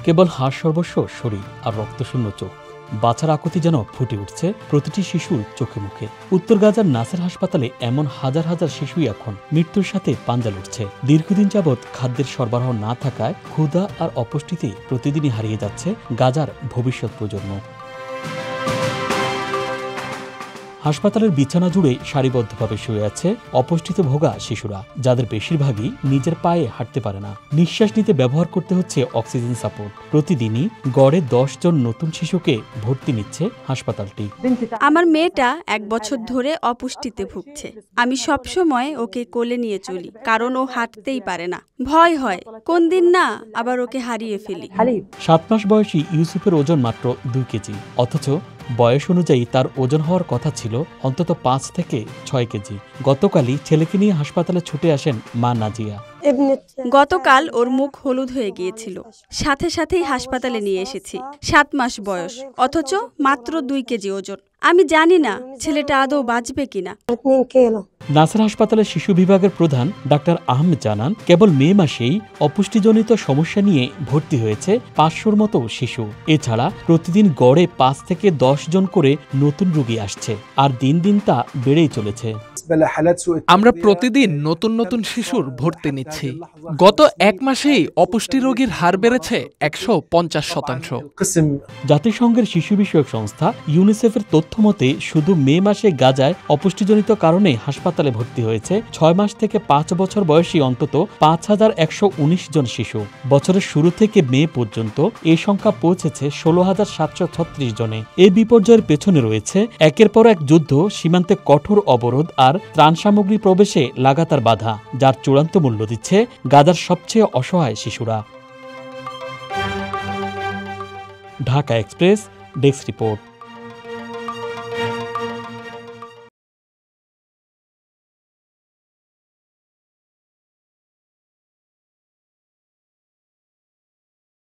কেবল হাড় সর্বস্ব শরীর আর রক্তশূন্য চোখ। বাছার আকুতি যেন ফুটে উঠছে প্রতিটি শিশুর চোখে মুখে। উত্তর গাজার নাসের হাসপাতালে এমন হাজার হাজার শিশুই এখন মৃত্যুর সাথে পাঞ্জা লড়ছে। দীর্ঘদিন যাবৎ খাদ্যের সরবরাহ না থাকায় ক্ষুধা আর অপুষ্টিতে প্রতিদিনই হারিয়ে যাচ্ছে গাজার ভবিষ্যৎ প্রজন্ম। হাসপাতালের বিছানা জুড়ে সারিবদ্ধভাবে শুয়ে আছে অপুষ্টিতে ভোগা শিশুরা, যাদের বেশিরভাগই নিজের পায়ে হাঁটতে পারে না। নিঃশ্বাস নিতে ব্যবহার করতে হচ্ছে অক্সিজেন সাপোর্ট। প্রতিদিনই গড়ে 10 জন নতুন শিশুকে ভর্তি নিচ্ছে হাসপাতালটি। আমার মেয়েটা 1 বছর ধরে অপুষ্টিতে ভুগছে। আমি সবসময় ওকে কোলে নিয়ে চলি, কারণ ও হাঁটতেই পারে না। ভয় হয় কোন দিন না আবার ওকে হারিয়ে ফেলি। 7 মাস বয়সী ইউসুফের ওজন মাত্র 2 কেজি, অথচ বয়স অনুযায়ী তার ওজন হওয়ার কথা ছিল অন্তত 5 থেকে 6 কেজি। গতকালই ছেলেকে নিয়ে হাসপাতালে ছুটে আসেন মা নাজিয়া। গতকাল ওর মুখ হলুদ হয়ে গিয়েছিল, সাথে সাথেই হাসপাতালে নিয়ে এসেছি। 7 মাস বয়স, অথচ মাত্র 2 কেজি ওজন। আমি জানি না ছেলেটা আদৌ বাঁচবে কিনা। নাসের হাসপাতালের শিশু বিভাগের প্রধান ডাক্তার আহমেদ জানান, কেবল মে মাসেই অপুষ্টিজনিত সমস্যা নিয়ে ভর্তি হয়েছে 500-র মতো শিশু। এছাড়া প্রতিদিন গড়ে 5 থেকে 10 জন করে নতুন রোগী আসছে, আর দিন দিন তা বেড়েই চলেছে। আমরা প্রতিদিন নতুন নতুন শিশুর ভর্তি নিচ্ছি। গত 1 মাসেই অপুষ্টি রোগীর হার বেড়েছে 150%। জাতিসংঘের শিশু বিষয়ক সংস্থা ইউনিসেফের তথ্য মতে শুধু মে মাসে গাজায় অপুষ্টিজনিত কারণে হাসপাতালে ভর্তি হয়েছে 6 মাস থেকে 5 বছর বয়সী অন্তত 5119 জন শিশু। বছরের শুরু থেকে মে পর্যন্ত এই সংখ্যা পৌঁছেছে 16,736 জনে। এই বিপর্যয়ের পেছনে রয়েছে একের পর এক যুদ্ধ, সীমান্তে কঠোর অবরোধ আর ত্রাণ সামগ্রী প্রবেশে লাগাতার বাধা, যার চূড়ান্ত মূল্য দিচ্ছে গাজার সবচেয়ে অসহায় শিশুরা। Dhaka express desk report.